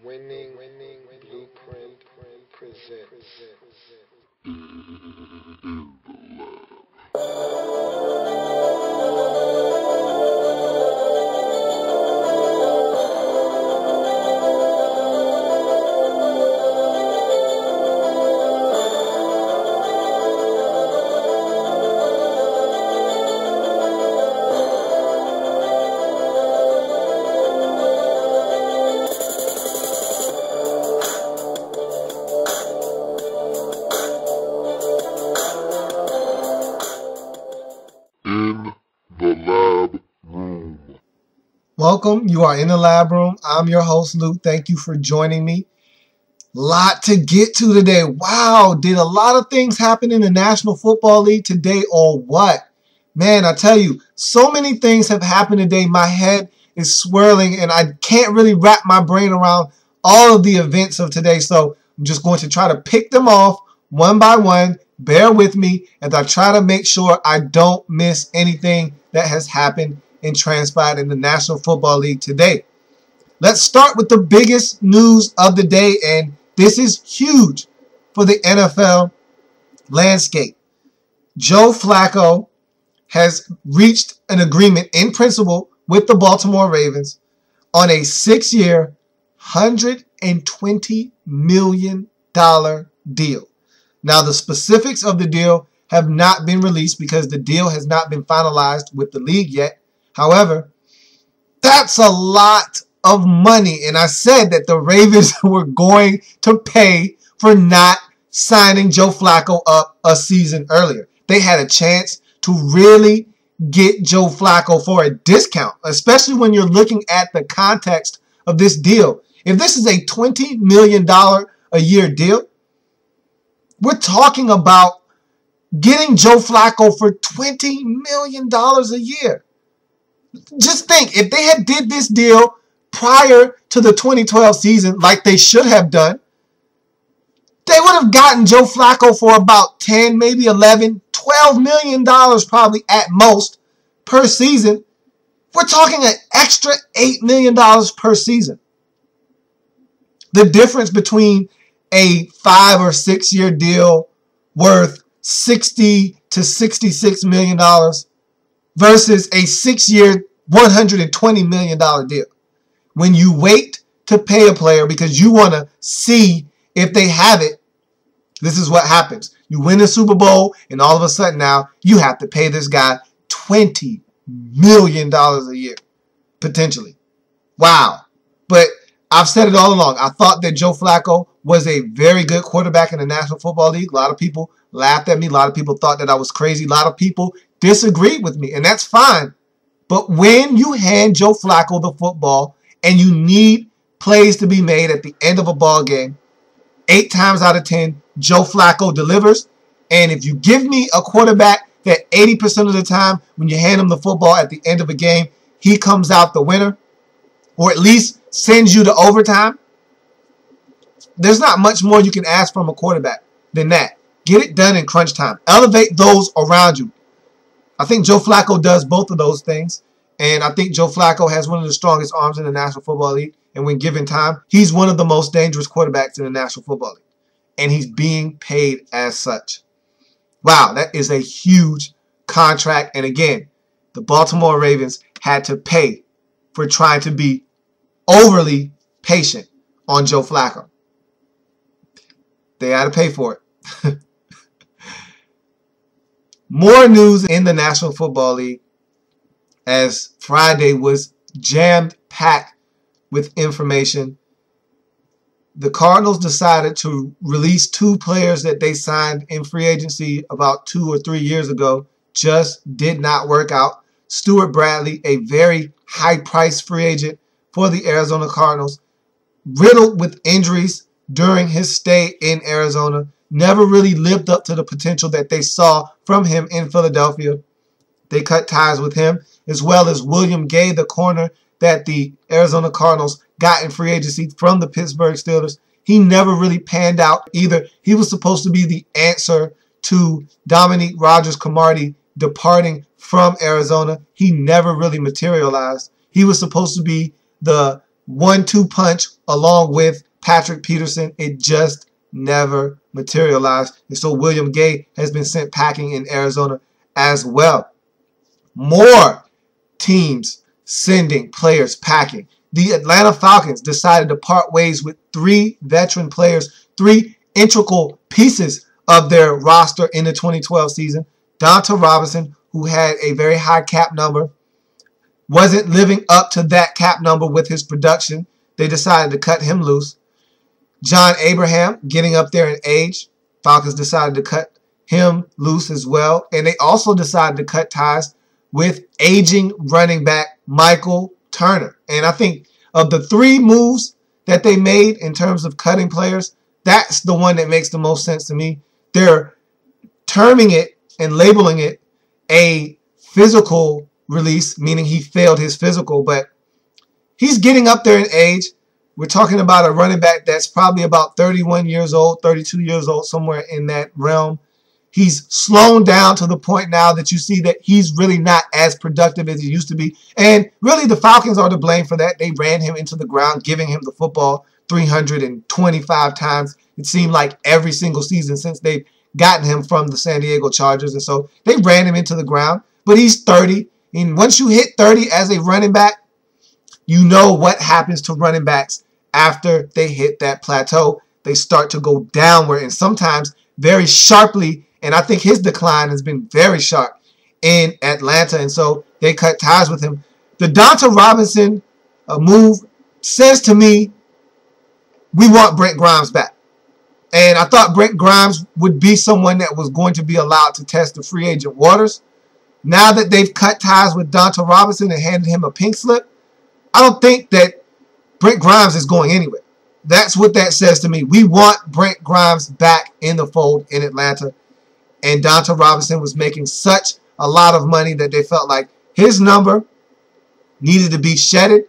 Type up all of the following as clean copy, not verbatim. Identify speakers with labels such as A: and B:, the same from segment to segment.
A: Winning Blueprint presents.
B: In the lab room.
C: Welcome. You are in the lab room. I'm your host, Luke. Thank you for joining me. Lot to get to today. Wow, did a lot of things happen in the National Football League today or what? Man, I tell you, so many things have happened today. My head is swirling and I can't really wrap my brain around all of the events of today. So I'm just going to try to pick them off one by one. Bear with me as I try to make sure I don't miss anything that has happened and transpired in the National Football League today. Let's start with the biggest news of the day, and this is huge for the NFL landscape. Joe Flacco has reached an agreement in principle with the Baltimore Ravens on a 6-year, $120 million deal. Now, the specifics of the deal have not been released because the deal has not been finalized with the league yet. However, that's a lot of money, and I said that the Ravens were going to pay for not signing Joe Flacco up a season earlier. They had a chance to really get Joe Flacco for a discount, especially when you're looking at the context of this deal. If this is a $20 million a year deal, we're talking about getting Joe Flacco for $20 million a year. Just think, if they had did this deal prior to the 2012 season like they should have done, they would have gotten Joe Flacco for about 10, maybe 11, $12 million probably at most per season. We're talking an extra $8 million per season. The difference between a 5 or 6 year deal worth $60 to $66 million versus a 6-year, $120 million deal. When you wait to pay a player because you want to see if they have it, this is what happens. You win the Super Bowl, and all of a sudden now you have to pay this guy $20 million a year, potentially. Wow. But I've said it all along. I thought that Joe Flacco was a very good quarterback in the National Football League. A lot of people laughed at me. A lot of people thought that I was crazy. A lot of people disagreed with me, and that's fine. But when you hand Joe Flacco the football and you need plays to be made at the end of a ball game, 8 times out of 10, Joe Flacco delivers. And if you give me a quarterback that 80% of the time when you hand him the football at the end of a game, he comes out the winner, or at least sends you to overtime, there's not much more you can ask from a quarterback than that. Get it done in crunch time. Elevate those around you. I think Joe Flacco does both of those things, and I think Joe Flacco has one of the strongest arms in the National Football League, and when given time, he's one of the most dangerous quarterbacks in the National Football League, and he's being paid as such. Wow, that is a huge contract, and again, the Baltimore Ravens had to pay for trying to be overly patient on Joe Flacco. They had to pay for it. More news in the National Football League as Friday was jam-packed with information. The Cardinals decided to release 2 players that they signed in free agency about 2 or 3 years ago. Just did not work out. Stuart Bradley, a very high-priced free agent for the Arizona Cardinals, riddled with injuries during his stay in Arizona, never really lived up to the potential that they saw from him in Philadelphia. They cut ties with him, as well as William Gay, the corner that the Arizona Cardinals got in free agency from the Pittsburgh Steelers. He never really panned out either. He was supposed to be the answer to Dominique Rodgers-Cromartie departing from Arizona. He never really materialized. He was supposed to be the 1-2 punch along with Patrick Peterson. It just never materialized. And so William Gay has been sent packing in Arizona as well. More teams sending players packing. The Atlanta Falcons decided to part ways with 3 veteran players, 3 integral pieces of their roster in the 2012 season. Donta Robinson, who had a very high cap number, wasn't living up to that cap number with his production. They decided to cut him loose. John Abraham, getting up there in age, Falcons decided to cut him loose as well. And they also decided to cut ties with aging running back Michael Turner. And I think of the 3 moves that they made in terms of cutting players, that's the one that makes the most sense to me. They're terming it and labeling it a physical release, meaning he failed his physical, but he's getting up there in age. We're talking about a running back that's probably about 31 years old, 32 years old, somewhere in that realm. He's slowed down to the point now that you see that he's really not as productive as he used to be. And really the Falcons are to blame for that. They ran him into the ground, giving him the football 325 times. It seemed like every single season since they've gotten him from the San Diego Chargers. And so they ran him into the ground. But he's 30. And once you hit 30 as a running back, you know what happens to running backs after they hit that plateau. They start to go downward and sometimes very sharply. And I think his decline has been very sharp in Atlanta. And so they cut ties with him. The Donta Robinson move says to me, we want Brent Grimes back. And I thought Brent Grimes would be someone that was going to be allowed to test the free agent waters. Now that they've cut ties with Donta Robinson and handed him a pink slip, I don't think that Brent Grimes is going anywhere. That's what that says to me. We want Brent Grimes back in the fold in Atlanta. And Donta Robinson was making such a lot of money that they felt like his number needed to be shedded.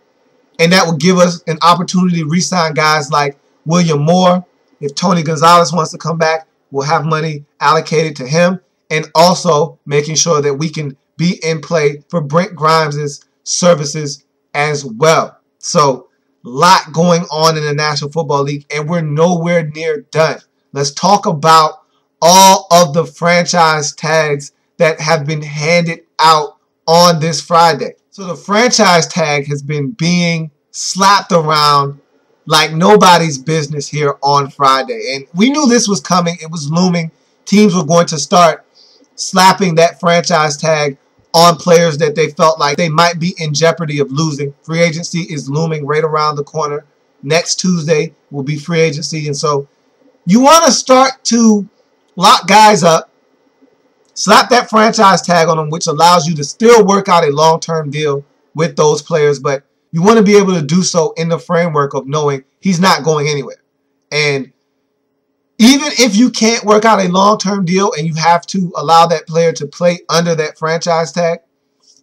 C: And that would give us an opportunity to re-sign guys like William Moore. If Tony Gonzalez wants to come back, we'll have money allocated to him. And also making sure that we can be in play for Brent Grimes' services as well. So, a lot going on in the National Football League, and we're nowhere near done. Let's talk about all of the franchise tags that have been handed out on this Friday. So the franchise tag has been being slapped around like nobody's business here on Friday. And we knew this was coming. It was looming. Teams were going to start slapping that franchise tag on players that they felt like they might be in jeopardy of losing. Free agency is looming right around the corner. Next Tuesday will be free agency. And so you want to start to lock guys up, slap that franchise tag on them, which allows you to still work out a long-term deal with those players. But you want to be able to do so in the framework of knowing he's not going anywhere. And even if you can't work out a long-term deal and you have to allow that player to play under that franchise tag,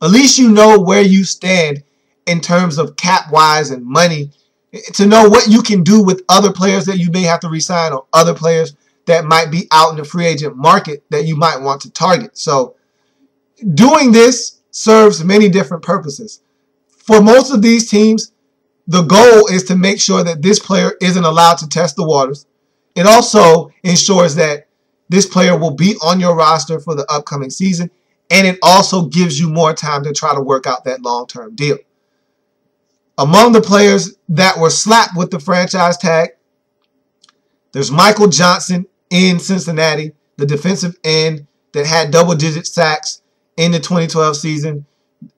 C: at least you know where you stand in terms of cap-wise and money to know what you can do with other players that you may have to re-sign or other players that might be out in the free agent market that you might want to target. So doing this serves many different purposes. For most of these teams, the goal is to make sure that this player isn't allowed to test the waters. It also ensures that this player will be on your roster for the upcoming season, and it also gives you more time to try to work out that long-term deal. Among the players that were slapped with the franchise tag, there's Michael Johnson in Cincinnati, the defensive end that had double-digit sacks in the 2012 season.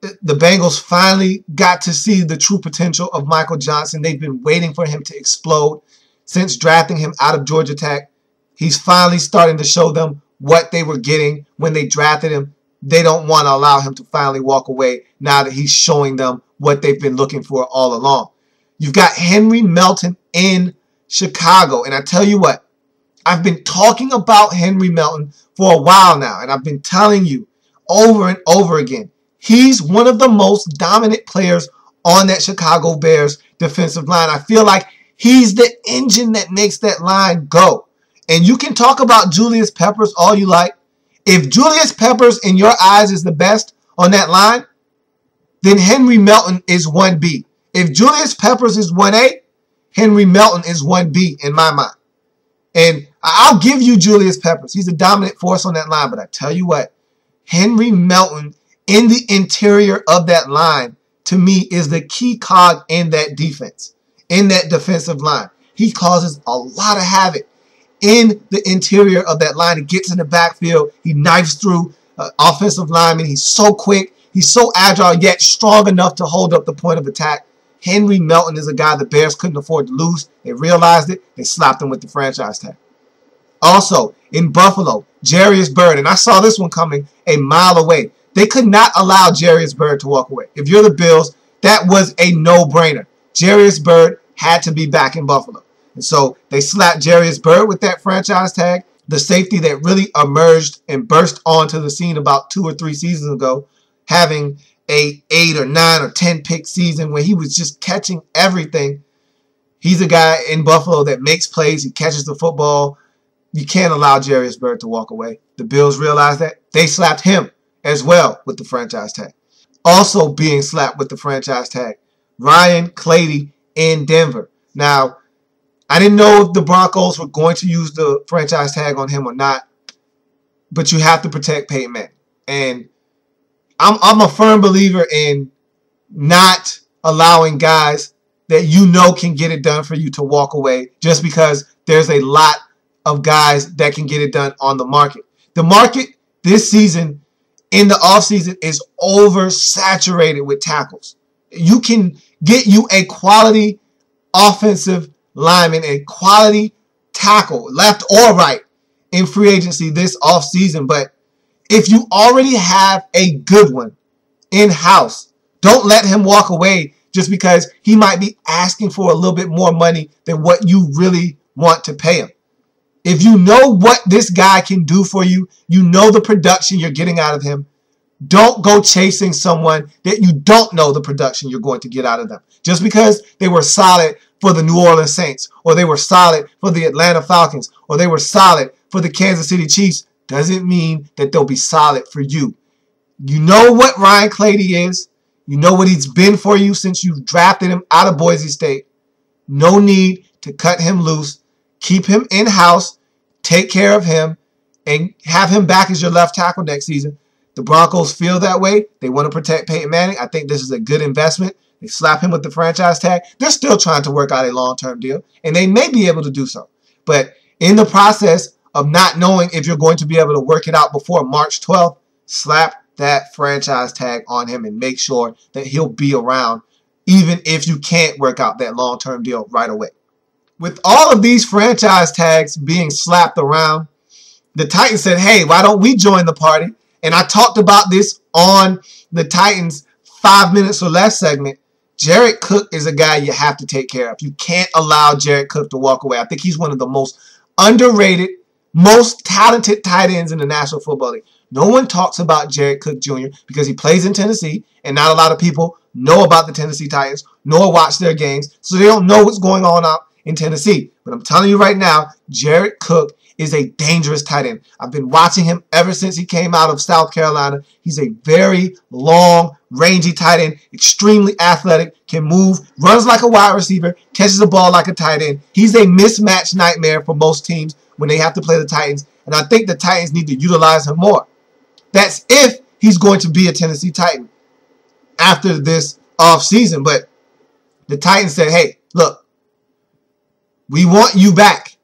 C: The Bengals finally got to see the true potential of Michael Johnson. They've been waiting for him to explode since drafting him out of Georgia Tech. He's finally starting to show them what they were getting when they drafted him. They don't want to allow him to finally walk away now that he's showing them what they've been looking for all along. You've got Henry Melton in Chicago. And I tell you what, I've been talking about Henry Melton for a while now. And I've been telling you over and over again, he's one of the most dominant players on that Chicago Bears defensive line. I feel like he's the engine that makes that line go. And you can talk about Julius Peppers all you like. If Julius Peppers in your eyes is the best on that line, then Henry Melton is 1B. If Julius Peppers is 1A, Henry Melton is 1B in my mind. And I'll give you Julius Peppers. He's a dominant force on that line. But I tell you what, Henry Melton in the interior of that line, to me, is the key cog in that defense, in that defensive line. He causes a lot of havoc in the interior of that line. He gets in the backfield. He knifes through offensive linemen. He's so quick. He's so agile, yet strong enough to hold up the point of attack. Henry Melton is a guy the Bears couldn't afford to lose. They realized it. They slapped him with the franchise tag. Also, in Buffalo, Jarius Byrd, and I saw this one coming a mile away. They could not allow Jarius Byrd to walk away. If you're the Bills, that was a no-brainer. Jarius Byrd had to be back in Buffalo. And so they slapped Jarius Byrd with that franchise tag, the safety that really emerged and burst onto the scene about 2 or 3 seasons ago, having a 8 or 9 or 10 pick season where he was just catching everything. He's a guy in Buffalo that makes plays. He catches the football. You can't allow Jarius Byrd to walk away. The Bills realized that. They slapped him as well with the franchise tag. Also being slapped with the franchise tag, Ryan Clady in Denver. Now, I didn't know if the Broncos were going to use the franchise tag on him or not, but you have to protect Peyton Manning. And I'm a firm believer in not allowing guys that you know can get it done for you to walk away just because there's a lot of guys that can get it done on the market. The market this season in the offseason is oversaturated with tackles. You can get you a quality offensive lineman, a quality tackle, left or right, in free agency this offseason. But if you already have a good one in-house, don't let him walk away just because he might be asking for a little bit more money than what you really want to pay him. If you know what this guy can do for you, you know the production you're getting out of him, don't go chasing someone that you don't know the production you're going to get out of them. Just because they were solid for the New Orleans Saints, or they were solid for the Atlanta Falcons, or they were solid for the Kansas City Chiefs, doesn't mean that they'll be solid for you. You know what Ryan Clady is. You know what he's been for you since you drafted him out of Boise State. No need to cut him loose. Keep him in-house. Take care of him. And have him back as your left tackle next season. The Broncos feel that way. They want to protect Peyton Manning. I think this is a good investment. They slap him with the franchise tag. They're still trying to work out a long-term deal. And they may be able to do so. But in the process of not knowing if you're going to be able to work it out before March 12th, slap that franchise tag on him and make sure that he'll be around even if you can't work out that long-term deal right away. With all of these franchise tags being slapped around, the Titans said, hey, why don't we join the party? And I talked about this on the Titans 5 minutes or less segment. Jared Cook is a guy you have to take care of. You can't allow Jared Cook to walk away. I think he's one of the most underrated, most talented tight ends in the National Football League. No one talks about Jared Cook Jr. because he plays in Tennessee, and not a lot of people know about the Tennessee Titans, nor watch their games, so they don't know what's going on out in Tennessee. But I'm telling you right now, Jared Cook is a dangerous tight end. I've been watching him ever since he came out of South Carolina. He's a very long, rangy tight end, extremely athletic, can move, runs like a wide receiver, catches the ball like a tight end. He's a mismatch nightmare for most teams when they have to play the Titans, and I think the Titans need to utilize him more. That's if he's going to be a Tennessee Titan after this offseason. But the Titans said, hey, look, we want you back.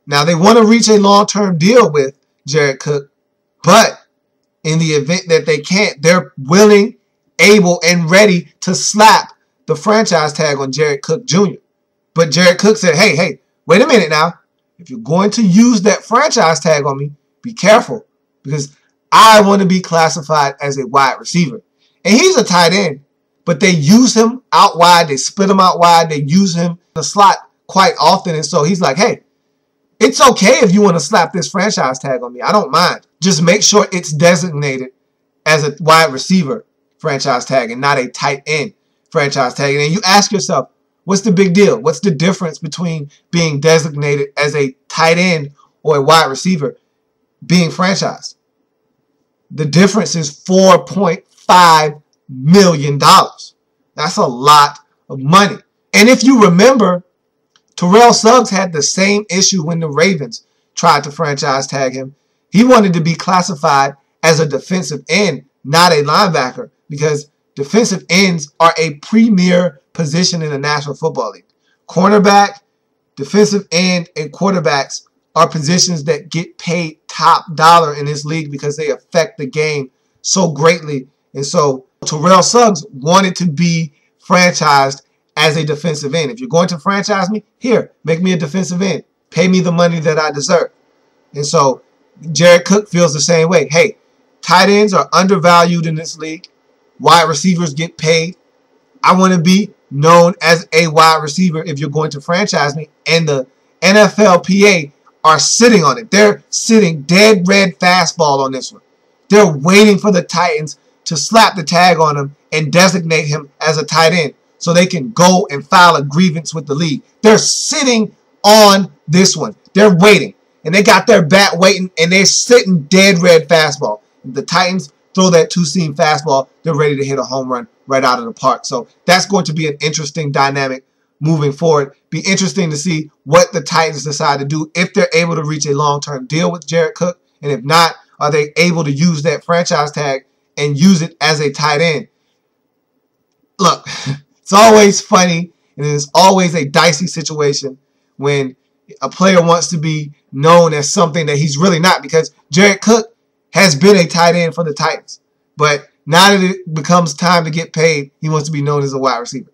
C: Now, they want to reach a long-term deal with Jared Cook, but in the event that they can't, they're willing, able, and ready to slap the franchise tag on Jared Cook Jr. But Jared Cook said, hey, wait a minute now. If you're going to use that franchise tag on me, be careful, because I want to be classified as a wide receiver. And he's a tight end, but they use him out wide. They split him out wide. They use him in the slot quite often. And so he's like, hey, it's okay if you want to slap this franchise tag on me. I don't mind. Just make sure it's designated as a wide receiver franchise tag and not a tight end franchise tag. And then you ask yourself, what's the big deal? What's the difference between being designated as a tight end or a wide receiver being franchised? The difference is $4.5 million. That's a lot of money. And if you remember, Terrell Suggs had the same issue when the Ravens tried to franchise tag him. He wanted to be classified as a defensive end, not a linebacker, because defensive ends are a premier position in the National Football League. Cornerback, defensive end, and quarterbacks are positions that get paid top dollar in this league because they affect the game so greatly. And so Terrell Suggs wanted to be franchised as a defensive end. If you're going to franchise me, here, make me a defensive end. Pay me the money that I deserve. And so Jared Cook feels the same way. Hey, tight ends are undervalued in this league. Wide receivers get paid. I want to be known as a wide receiver if you're going to franchise me. And the NFLPA are sitting on it. They're sitting dead red fastball on this one. They're waiting for the Titans to slap the tag on him and designate him as a tight end so they can go and file a grievance with the league. They're sitting on this one. They're waiting. And they got their bat waiting, and they're sitting dead red fastball. If the Titans throw that two-seam fastball, they're ready to hit a home run right out of the park. So that's going to be an interesting dynamic moving forward. Be interesting to see what the Titans decide to do, if they're able to reach a long-term deal with Jared Cook. And if not, are they able to use that franchise tag and use it as a tight end? Look, it's always funny, and it's always a dicey situation when a player wants to be known as something that he's really not, because Jared Cook has been a tight end for the Titans. But now that it becomes time to get paid, he wants to be known as a wide receiver.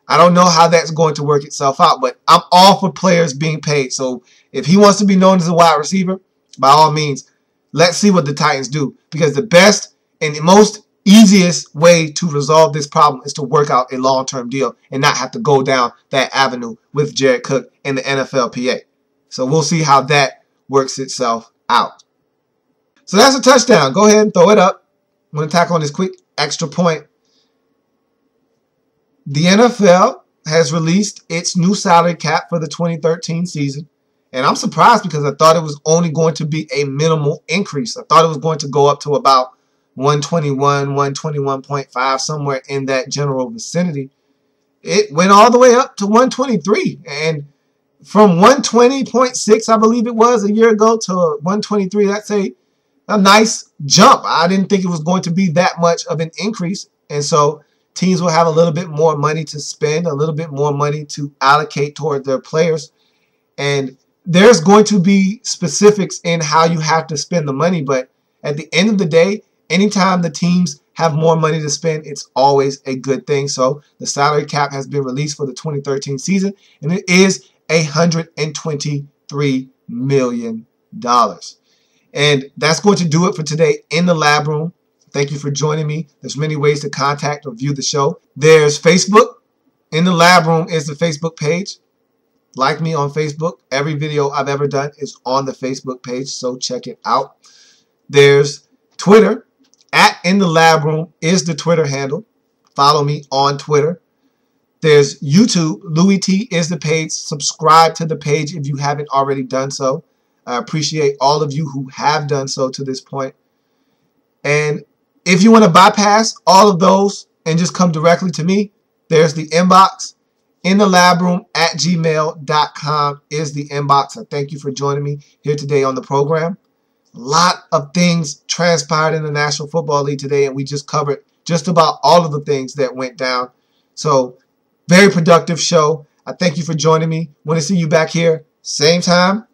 C: I don't know how that's going to work itself out, but I'm all for players being paid. So if he wants to be known as a wide receiver, by all means, let's see what the Titans do. Because the best and the most easiest way to resolve this problem is to work out a long-term deal and not have to go down that avenue with Jared Cook and the NFLPA. So we'll see how that works itself out. So that's a touchdown. Go ahead and throw it up. I'm going to tack on this quick extra point. The NFL has released its new salary cap for the 2013 season. And I'm surprised because I thought it was only going to be a minimal increase. I thought it was going to go up to about 121, 121.5, somewhere in that general vicinity. It went all the way up to 123. And from 120.6, I believe it was a year ago, to 123, that's a nice jump. I didn't think it was going to be that much of an increase. And so teams will have a little bit more money to spend, a little bit more money to allocate toward their players. And there's going to be specifics in how you have to spend the money. But at the end of the day, anytime the teams have more money to spend, it's always a good thing. So the salary cap has been released for the 2013 season, and it is $123 million. And that's going to do it for today in the lab room. Thank you for joining me. There's many ways to contact or view the show. There's Facebook. In the lab room is the Facebook page. Like me on Facebook. Every video I've ever done is on the Facebook page, so check it out. There's Twitter. @In the lab room is the Twitter handle. Follow me on Twitter. There's YouTube. Louis T is the page. Subscribe to the page if you haven't already done so. I appreciate all of you who have done so to this point. And if you want to bypass all of those and just come directly to me, there's the inbox. inthelabroom@gmail.com is the inbox. I thank you for joining me here today on the program. A lot of things transpired in the National Football League today, and we just covered just about all of the things that went down. So, very productive show. I thank you for joining me. Want to see you back here, same time,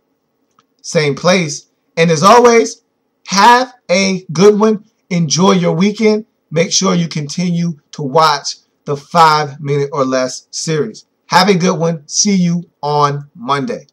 C: same place. And as always, have a good one. Enjoy your weekend. Make sure you continue to watch the 5 Minute or Less series. Have a good one. See you on Monday.